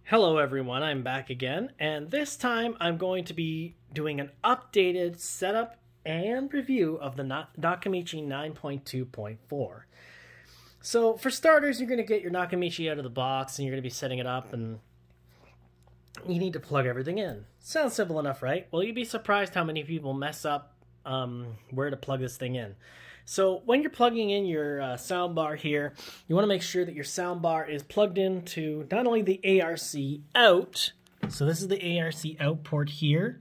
Hello everyone, I'm back again, and this time I'm going to be doing an updated setup and review of the Nakamichi 9.2.4. So for starters, you're going to get your Nakamichi out of the box and you're going to be setting it up, and you need to plug everything in. Sounds simple enough, right? Well, you'd be surprised how many people mess up where to plug this thing in. So when you're plugging in your soundbar here, you want to make sure that your soundbar is plugged into not only the ARC out, so this is the ARC out port here,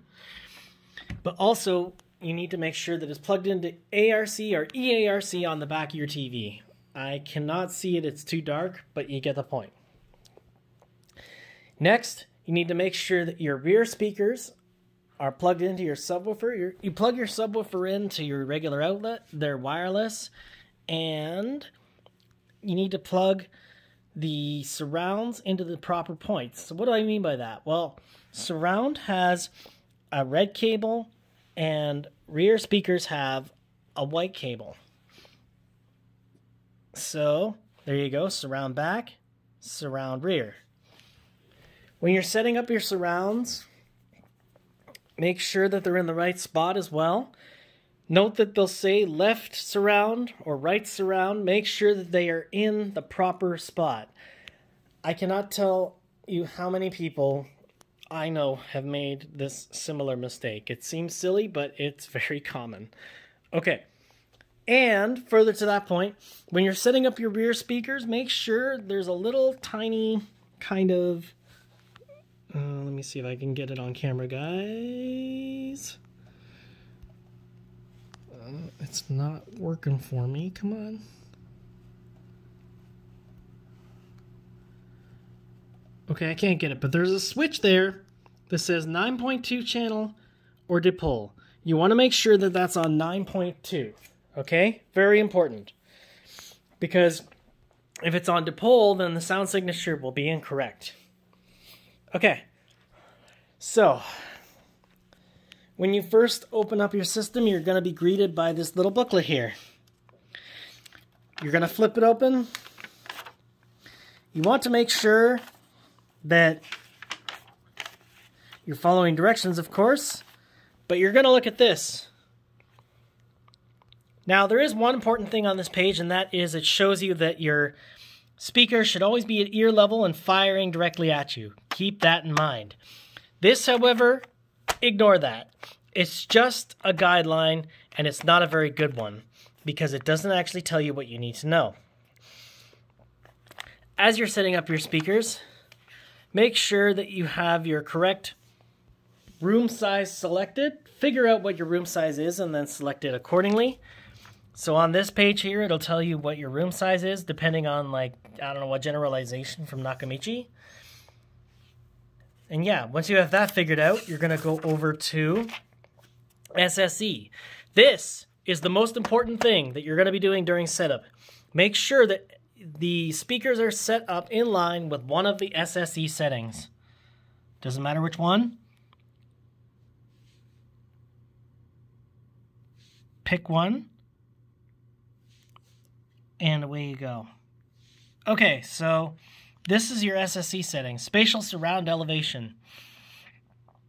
but also you need to make sure that it's plugged into ARC or EARC on the back of your TV. I cannot see it, it's too dark, but you get the point. Next, you need to make sure that your rear speakers are plugged into your subwoofer. You plug your subwoofer into your regular outlet. They're wireless. And you need to plug the surrounds into the proper points. So what do I mean by that? Well, surround has a red cable and rear speakers have a white cable. So there you go, surround back, surround rear. When you're setting up your surrounds, make sure that they're in the right spot as well. Note that they'll say left surround or right surround. Make sure that they are in the proper spot. I cannot tell you how many people I know have made this similar mistake. It seems silly, but it's very common. Okay, and further to that point, when you're setting up your rear speakers, make sure there's a little tiny kind of let me see if I can get it on camera, guys. It's not working for me. Come on. Okay, I can't get it, but there's a switch there that says 9.2 channel or Dipole. You want to make sure that that's on 9.2. Okay? Very important. Because if it's on Dipole, then the sound signature will be incorrect. Okay, so when you first open up your system, you're going to be greeted by this little booklet here. You're going to flip it open. You want to make sure that you're following directions, of course, but you're going to look at this. Now, there is one important thing on this page, and that is it shows you that your speaker should always be at ear level and firing directly at you. Keep that in mind. This, however, ignore that. It's just a guideline, and it's not a very good one because it doesn't actually tell you what you need to know. As you're setting up your speakers, make sure that you have your correct room size selected. Figure out what your room size is and then select it accordingly. So on this page here, it'll tell you what your room size is, depending on, like, I don't know what generalization from Nakamichi. And yeah, once you have that figured out, you're going to go over to SSE. This is the most important thing that you're going to be doing during setup. Make sure that the speakers are set up in line with one of the SSE settings. Doesn't matter which one. Pick one. And away you go. Okay, so this is your SSE setting, Spatial Surround Elevation.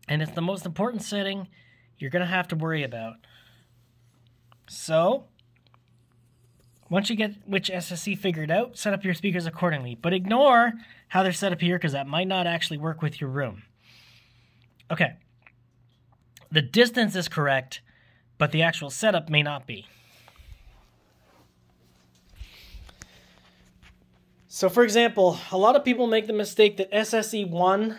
And it's the most important setting you're going to have to worry about. So, once you get which SSE figured out, set up your speakers accordingly. But ignore how they're set up here because that might not actually work with your room. Okay. The distance is correct, but the actual setup may not be. So for example, a lot of people make the mistake that SSE1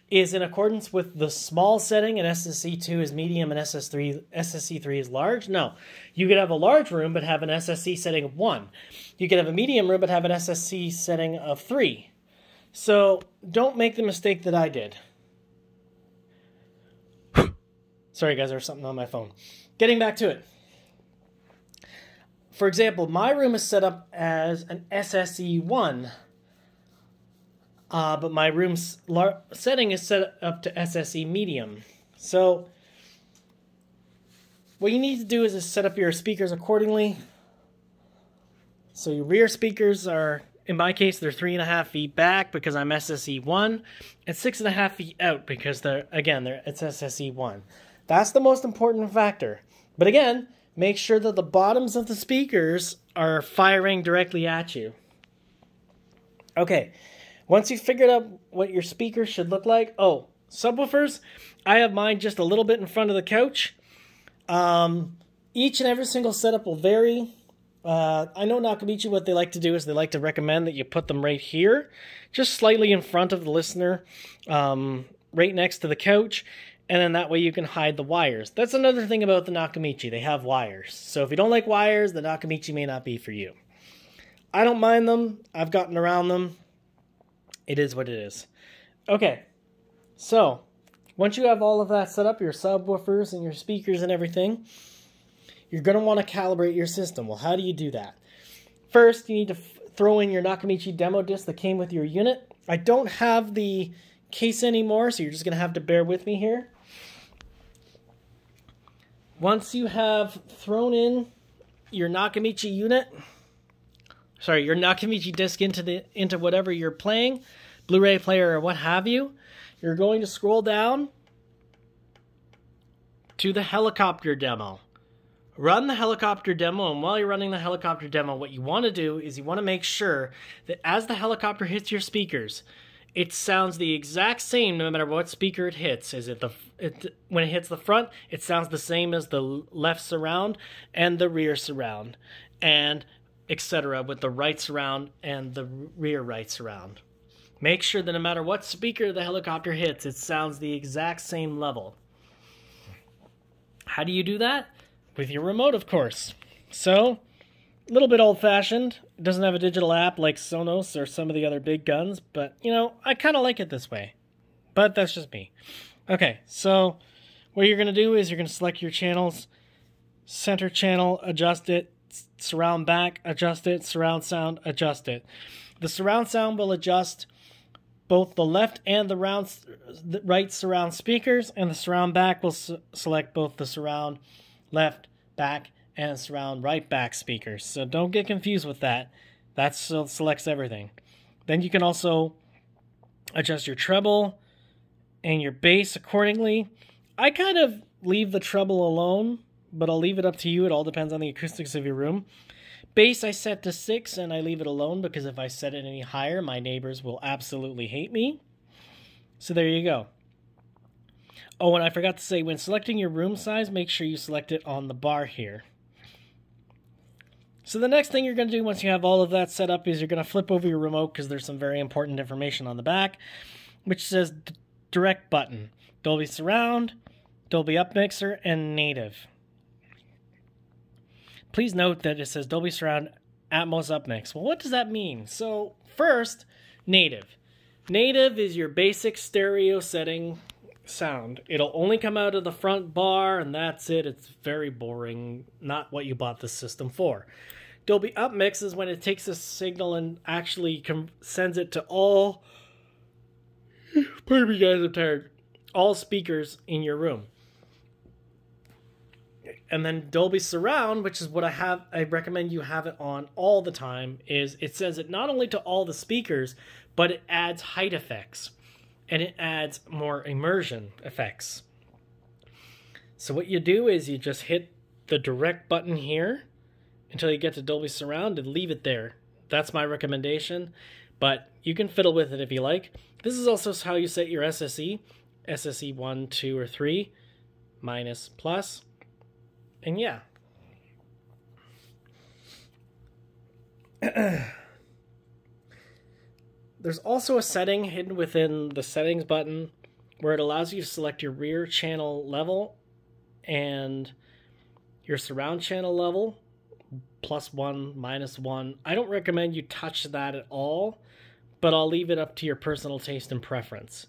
is in accordance with the small setting and SSE2 is medium and SSE3 is large. No, you could have a large room but have an SSE setting of 1. You could have a medium room but have an SSE setting of 3. So don't make the mistake that I did. Sorry guys, there's something on my phone. Getting back to it. For example, my room is set up as an SSE1, but my room's setting is set up to SSE medium. So what you need to do is set up your speakers accordingly. So your rear speakers are In my case, they're 3.5 feet back because I'm SSE1, and 6.5 feet out because it's SSE1. That's the most important factor. But again, make sure that the bottoms of the speakers are firing directly at you. Okay, once you've figured out what your speakers should look like, subwoofers, I have mine just a little bit in front of the couch. Each and every single setup will vary. I know Nakamichi, what they like to do is they like to recommend that you put them right here, just slightly in front of the listener, right next to the couch, and then that way you can hide the wires. That's another thing about the Nakamichi. They have wires. So if you don't like wires, the Nakamichi may not be for you. I don't mind them. I've gotten around them. It is what it is. Okay, so once you have all of that set up, your subwoofers and your speakers and everything, you're going to want to calibrate your system. Well, how do you do that? First, you need to throw in your Nakamichi demo disc that came with your unit. I don't have the case anymore, so you're just going to have to bear with me here. Once you have thrown in your Nakamichi unit, your Nakamichi disc into whatever you're playing, Blu-ray player or what have you, you're going to scroll down to the helicopter demo. Run the helicopter demo, and while you're running the helicopter demo, what you want to do is you want to make sure that as the helicopter hits your speakers, it sounds the exact same no matter what speaker it hits. When it hits the front, it sounds the same as the left surround and the rear surround, and etc. with the right surround and the rear right surround. Make sure that no matter what speaker the helicopter hits, it sounds the exact same level. How do you do that? With your remote, of course. So, a little bit old-fashioned. It doesn't have a digital app like Sonos or some of the other big guns, but, I kind of like it this way. But that's just me. Okay, so what you're going to do is you're going to select your channels, center channel, adjust it, surround back, adjust it, surround sound, adjust it. The surround sound will adjust both the left and the right surround speakers, and the surround back will select both the surround left, back, and surround right back speakers. So don't get confused with that. That selects everything. Then you can also adjust your treble and your bass accordingly. I kind of leave the treble alone, but I'll leave it up to you. It all depends on the acoustics of your room. Bass I set to 6, and I leave it alone because if I set it any higher, my neighbors will absolutely hate me. So there you go. Oh, and I forgot to say, when selecting your room size, make sure you select it on the bar here. So the next thing you're going to do once you have all of that set up is you're going to flip over your remote because there's some very important information on the back, which says direct button, Dolby Surround, Dolby Upmixer, and Native. Please note that it says Dolby Surround Atmos Upmix. Well, what does that mean? So first, Native. Native is your basic stereo setting sound. It'll only come out of the front bar, and that's it. It's very boring, not what you bought the system for. Dolby Upmix is when it takes a signal and actually sends it to all, pardon me guys, I'm tired, all speakers in your room. And then Dolby Surround, which is what I recommend you have it on all the time, is it sends it not only to all the speakers, but it adds height effects. And it adds more immersion effects. So what you do is you just hit the direct button here until you get to Dolby Surround and leave it there. That's my recommendation, but you can fiddle with it if you like. This is also how you set your SSE. SSE 1, 2, or 3, minus, plus, and yeah. There's also a setting hidden within the settings button where it allows you to select your rear channel level and your surround channel level, +1, -1. I don't recommend you touch that at all, but I'll leave it up to your personal taste and preference.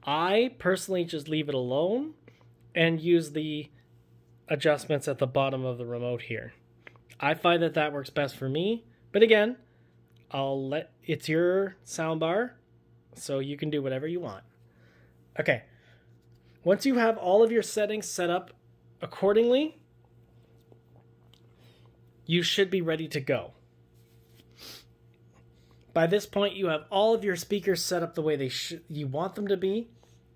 I personally just leave it alone and use the adjustments at the bottom of the remote here. I find that that works best for me, but again, it's your soundbar, so you can do whatever you want. Okay, once you have all of your settings set up accordingly, you should be ready to go. By this point, you have all of your speakers set up the way you want them to be.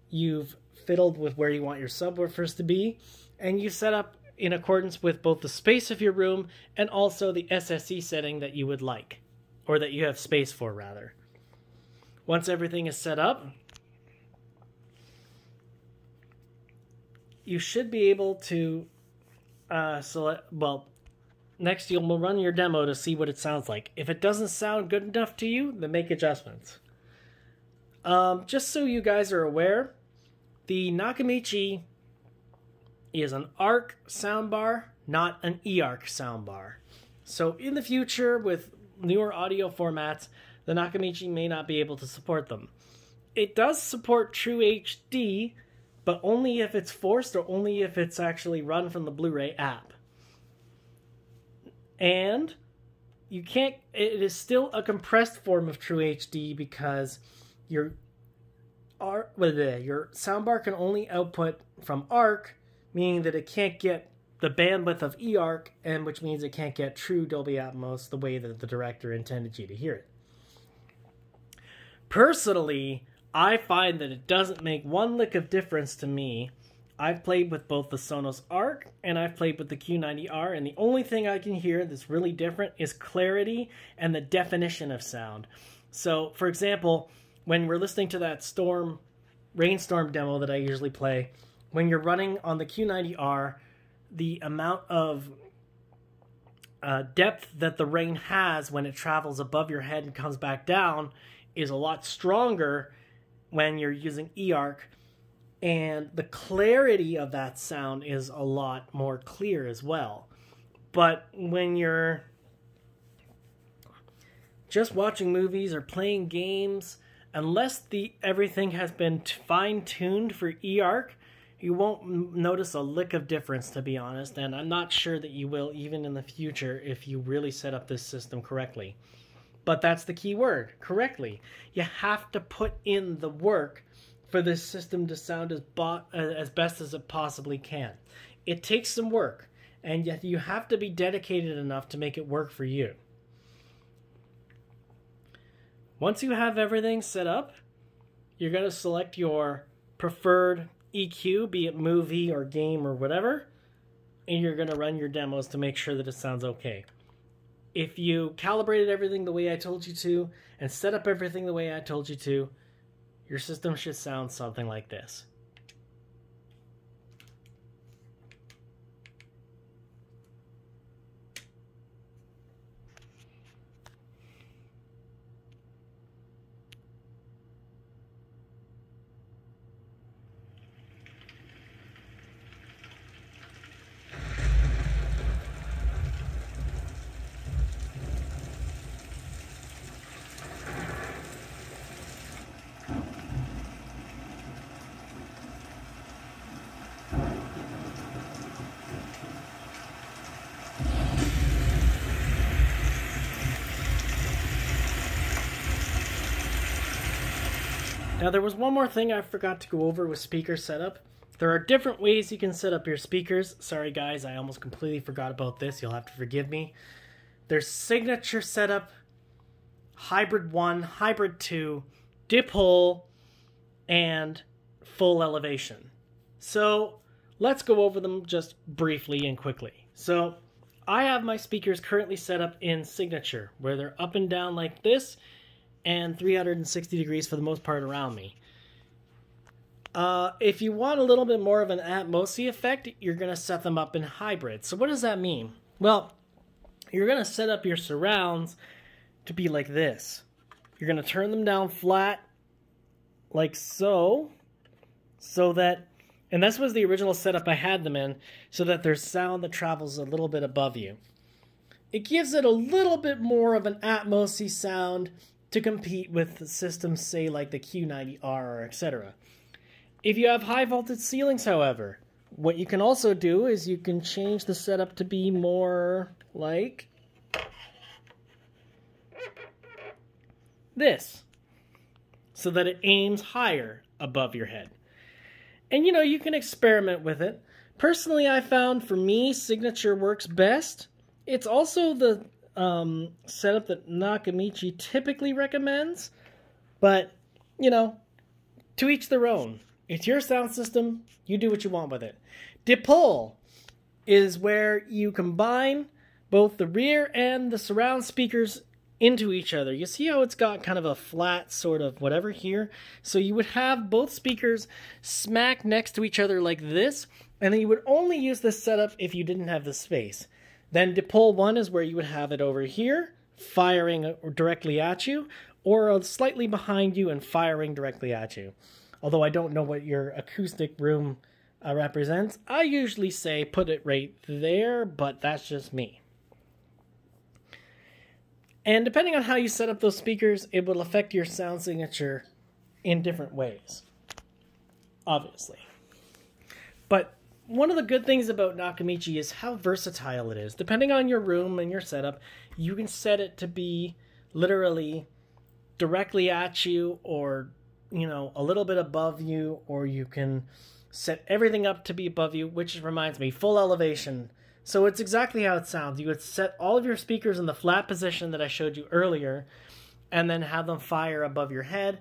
You've fiddled with where you want your subwoofers to be, and you set up in accordance with both the space of your room and also the SSE setting that you would like, or that you have space for, rather. Once everything is set up, you should be able to select, well, next you'll run your demo to see what it sounds like. If it doesn't sound good enough to you, then make adjustments. Just so you guys are aware, the Nakamichi is an ARC soundbar, not an eARC soundbar. So in the future, with newer audio formats, the Nakamichi may not be able to support them. It does support True HD, but only if it's forced or only if it's actually run from the Blu-ray app. And you can't, it is still a compressed form of True HD because your soundbar can only output from ARC, meaning that it can't get the bandwidth of eARC, and which means it can't get true Dolby Atmos the way that the director intended you to hear it. Personally, I find that it doesn't make one lick of difference to me. I've played with both the Sonos ARC and I've played with the Q90R, and the only thing I can hear that's really different is clarity and the definition of sound. So, for example, when we're listening to that rainstorm demo that I usually play, when you're running on the Q90R, the amount of depth that the rain has when it travels above your head and comes back down is a lot stronger when you're using eARC, and the clarity of that sound is a lot more clear as well. But when you're just watching movies or playing games, unless everything has been fine-tuned for eARC, you won't notice a lick of difference, to be honest, and I'm not sure that you will even in the future if you really set up this system correctly. But that's the key word, correctly. You have to put in the work for this system to sound as best as it possibly can. It takes some work, and yet you have to be dedicated enough to make it work for you. Once you have everything set up, you're going to select your preferred EQ, be it movie or game or whatever, and you're going to run your demos to make sure that it sounds okay. If you calibrated everything the way I told you to and set up everything the way I told you to, your system should sound something like this. Now, there was one more thing I forgot to go over with speaker setup. There are different ways you can set up your speakers. Sorry guys, I almost completely forgot about this. You'll have to forgive me. There's signature setup, hybrid 1, hybrid 2, dipole, and full elevation. So let's go over them just briefly and quickly. So I have my speakers currently set up in signature, where they're up and down like this, and 360 degrees for the most part around me. If you want a little bit more of an Atmosy effect, you're going to set them up in hybrid. So what does that mean? Well, you're going to set up your surrounds to be like this. You're going to turn them down flat, like so that, and this was the original setup I had them in, so that there's sound that travels a little bit above you. It gives it a little bit more of an Atmosy sound to compete with systems, say, like the Q90R or etc. If you have high voltage ceilings, however, what you can also do is you can change the setup to be more like this, so that it aims higher above your head. And you know, you can experiment with it. Personally, I found for me, signature works best. It's also the setup that Nakamichi typically recommends, but, you know, to each their own. It's your sound system. You do what you want with it. Dipole is where you combine both the rear and the surround speakers into each other. You see how it's got kind of a flat sort of whatever here? So you would have both speakers smack next to each other like this, and then you would only use this setup if you didn't have the space. Then Dipole 1 is where you would have it over here, firing directly at you, or slightly behind you and firing directly at you. Although I don't know what your acoustic room represents, I usually say put it right there, but that's just me. And depending on how you set up those speakers, it will affect your sound signature in different ways, obviously. But one of the good things about Nakamichi is how versatile it is. Depending on your room and your setup, you can set it to be literally directly at you, or, you know, a little bit above you, or you can set everything up to be above you, which reminds me, full elevation. So it's exactly how it sounds. You would set all of your speakers in the flat position that I showed you earlier, and then have them fire above your head,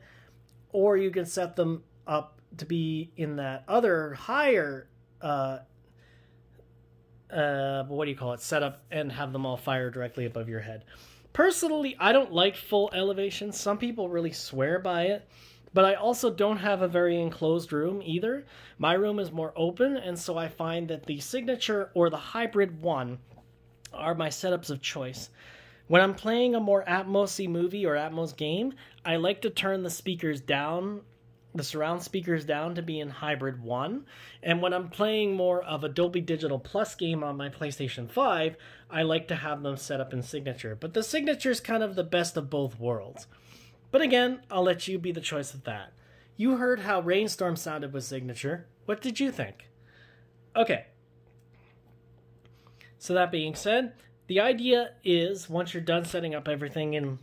or you can set them up to be in that other higher, what do you call it, setup, and have them all fire directly above your head. Personally, I don't like full elevation. Some people really swear by it. But I also don't have a very enclosed room either. My room is more open, and so I find that the Signature or the Hybrid 1 are my setups of choice. When I'm playing a more Atmos-y movie or Atmos game, I like to turn the speakers down, the surround speakers down, to be in Hybrid 1. And when I'm playing more of a Dolby Digital Plus game on my PlayStation 5, I like to have them set up in Signature. But the Signature is kind of the best of both worlds. But again, I'll let you be the choice of that. You heard how Rainstorm sounded with Signature. What did you think? Okay. So that being said, the idea is, once you're done setting up everything and,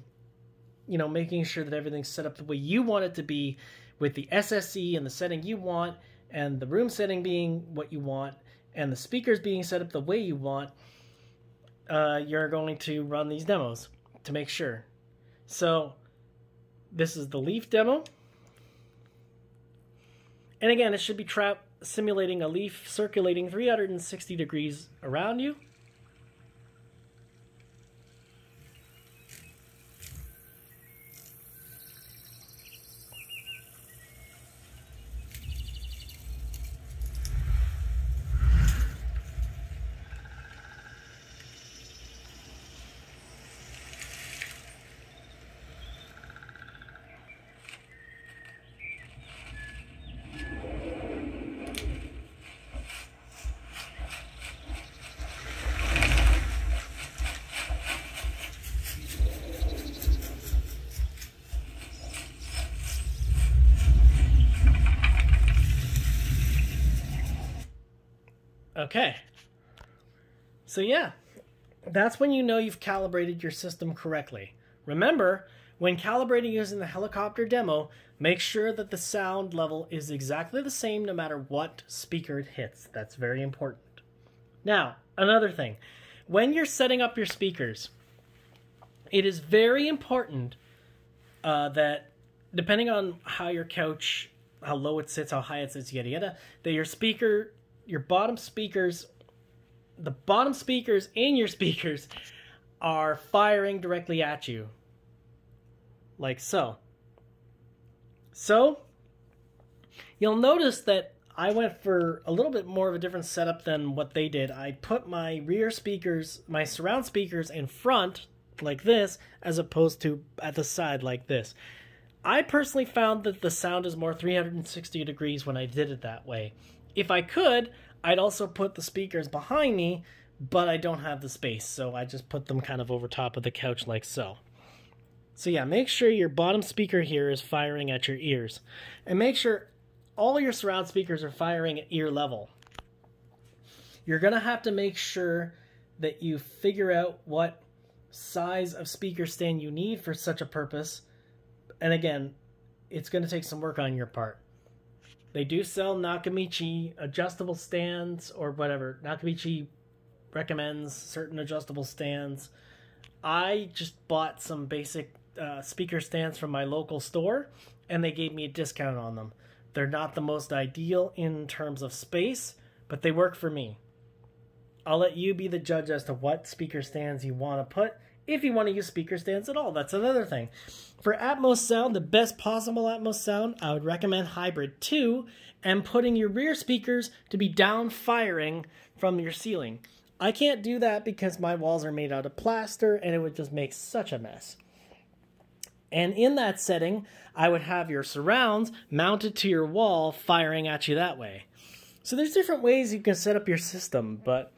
you know, making sure that everything's set up the way you want it to be, with the SSE and the setting you want, and the room setting being what you want, and the speakers being set up the way you want, you're going to run these demos to make sure. So this is the leaf demo. And again, it should be simulating a leaf circulating 360 degrees around you. Okay, so yeah, that's when you know you've calibrated your system correctly. Remember, when calibrating using the helicopter demo, make sure that the sound level is exactly the same no matter what speaker it hits. That's very important. Now, another thing, when you're setting up your speakers, it is very important that, depending on how your couch, how low it sits, how high it sits, yada yada, that your bottom speakers, the bottom speakers in your speakers are firing directly at you. Like so. So, you'll notice that I went for a little bit more of a different setup than what they did. I put my rear speakers, my surround speakers in front, like this, as opposed to at the side, like this. I personally found that the sound is more 360 degrees when I did it that way. If I could, I'd also put the speakers behind me, but I don't have the space, so I just put them kind of over top of the couch like so. So yeah, make sure your bottom speaker here is firing at your ears. And make sure all your surround speakers are firing at ear level. You're going to have to make sure that you figure out what size of speaker stand you need for such a purpose. And again, it's going to take some work on your part. They do sell Nakamichi adjustable stands or whatever. Nakamichi recommends certain adjustable stands. I just bought some basic speaker stands from my local store, and they gave me a discount on them. They're not the most ideal in terms of space, but they work for me. I'll let you be the judge as to what speaker stands you want to put, if you want to use speaker stands at all. That's another thing. For Atmos sound, the best possible Atmos sound, I would recommend Hybrid 2 and putting your rear speakers to be down firing from your ceiling. I can't do that because my walls are made out of plaster and it would just make such a mess. And in that setting, I would have your surrounds mounted to your wall firing at you that way. So there's different ways you can set up your system, but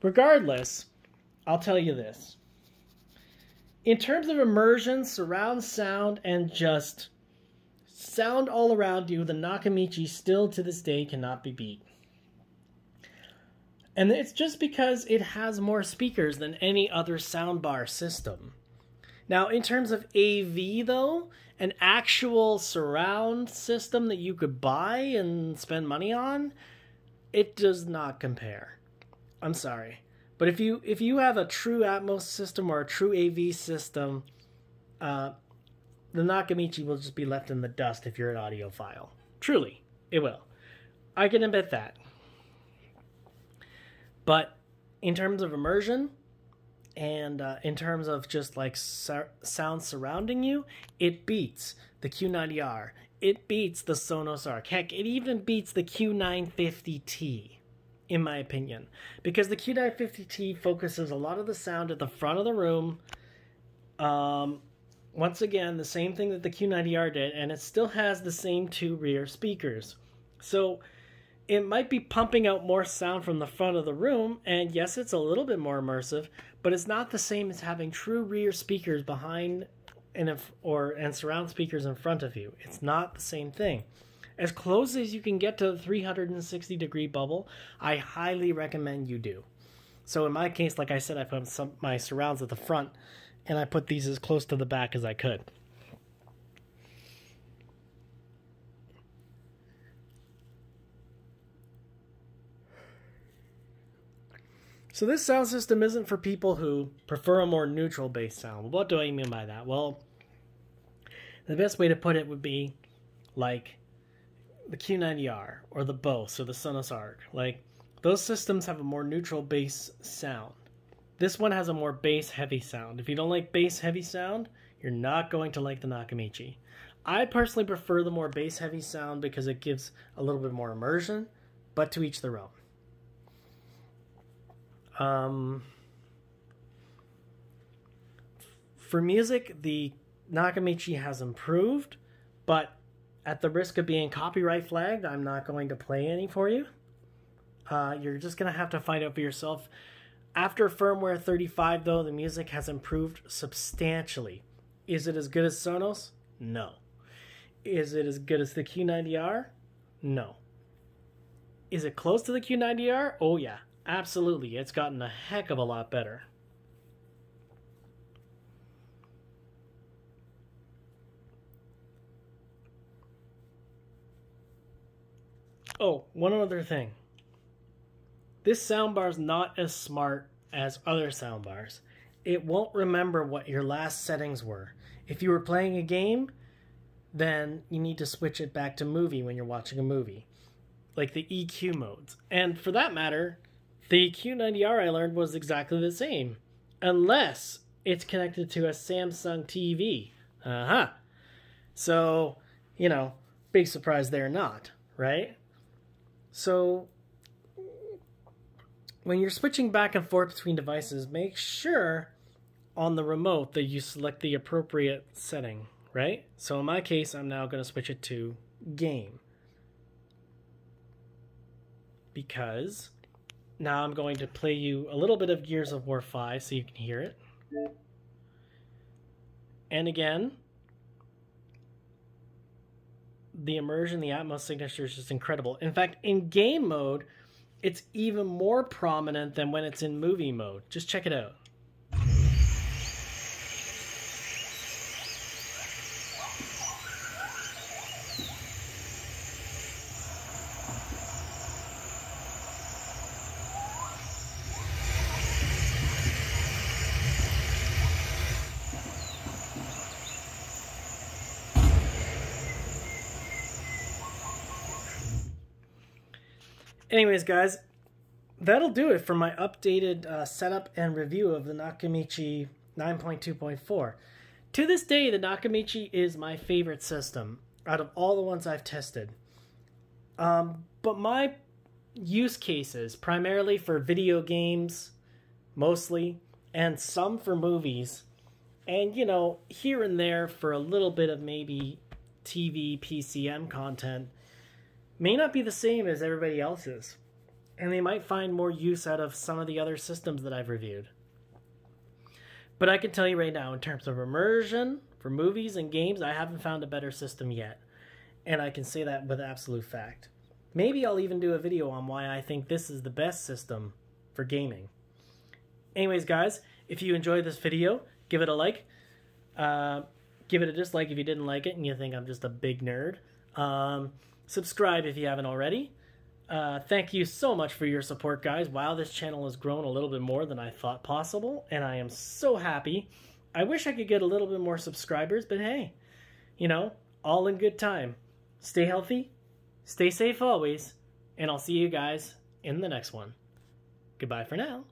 regardless, I'll tell you this. In terms of immersion, surround sound, and just sound all around you, the Nakamichi still to this day cannot be beat. And it's just because it has more speakers than any other soundbar system. Now, in terms of AV, though, an actual surround system that you could buy and spend money on, it does not compare. I'm sorry. But if you have a true Atmos system or a true AV system, the Nakamichi will just be left in the dust if you're an audiophile. Truly, it will. I can admit that. But in terms of immersion, and in terms of just like sound surrounding you, it beats the Q90R. It beats the Sonos Arc. Heck, it even beats the Q950T, in my opinion. Because the Q950T focuses a lot of the sound at the front of the room. Once again, the same thing that the Q90R did, and it still has the same two rear speakers. So it might be pumping out more sound from the front of the room, and yes, it's a little bit more immersive, but it's not the same as having true rear speakers behind and surround speakers in front of you. It's not the same thing. As close as you can get to the 360-degree bubble, I highly recommend you do. So in my case, like I said, I put my surrounds at the front, and I put these as close to the back as I could. So this sound system isn't for people who prefer a more neutral bass sound. What do I mean by that? Well, the best way to put it would be like the Q90R or the Bose or the Sonos Arc. Like, those systems have a more neutral bass sound. This one has a more bass-heavy sound. If you don't like bass-heavy sound, you're not going to like the Nakamichi. I personally prefer the more bass-heavy sound because it gives a little bit more immersion, but to each their own. For music, the Nakamichi has improved, but at the risk of being copyright flagged, I'm not going to play any for you. You're just going to have to find out for yourself. After firmware 35, though, the music has improved substantially. Is it as good as Sonos? No. Is it as good as the Q90R? No. Is it close to the Q90R? Oh, yeah. Absolutely, it's gotten a heck of a lot better. Oh, one other thing. This soundbar is not as smart as other soundbars. It won't remember what your last settings were. If you were playing a game, then you need to switch it back to movie when you're watching a movie. Like the EQ modes. And for that matter, the Q90R I learned was exactly the same, unless it's connected to a Samsung TV. So, you know, big surprise there not, right? So, when you're switching back and forth between devices, make sure on the remote that you select the appropriate setting, right? So in my case, I'm now going to switch it to game. Because now I'm going to play you a little bit of Gears of War 5 so you can hear it. And again, the immersion, the Atmos signature is just incredible. In fact, in game mode, it's even more prominent than when it's in movie mode. Just check it out. Anyways, guys, that'll do it for my updated setup and review of the Nakamichi 9.2.4. To this day, the Nakamichi is my favorite system out of all the ones I've tested. But my use cases, primarily for video games, mostly, and some for movies, and, you know, here and there for a little bit of maybe TV, PCM content, may not be the same as everybody else's. And they might find more use out of some of the other systems that I've reviewed. But I can tell you right now, in terms of immersion for movies and games, I haven't found a better system yet. And I can say that with absolute fact. Maybe I'll even do a video on why I think this is the best system for gaming. Anyways, guys, if you enjoyed this video, give it a like. Give it a dislike if you didn't like it and you think I'm just a big nerd. Subscribe if you haven't already. Thank you so much for your support, guys. Wow, this channel has grown a little bit more than I thought possible, and I am so happy. I wish I could get a little bit more subscribers, but hey, you know, all in good time. Stay healthy, stay safe always, and I'll see you guys in the next one. Goodbye for now.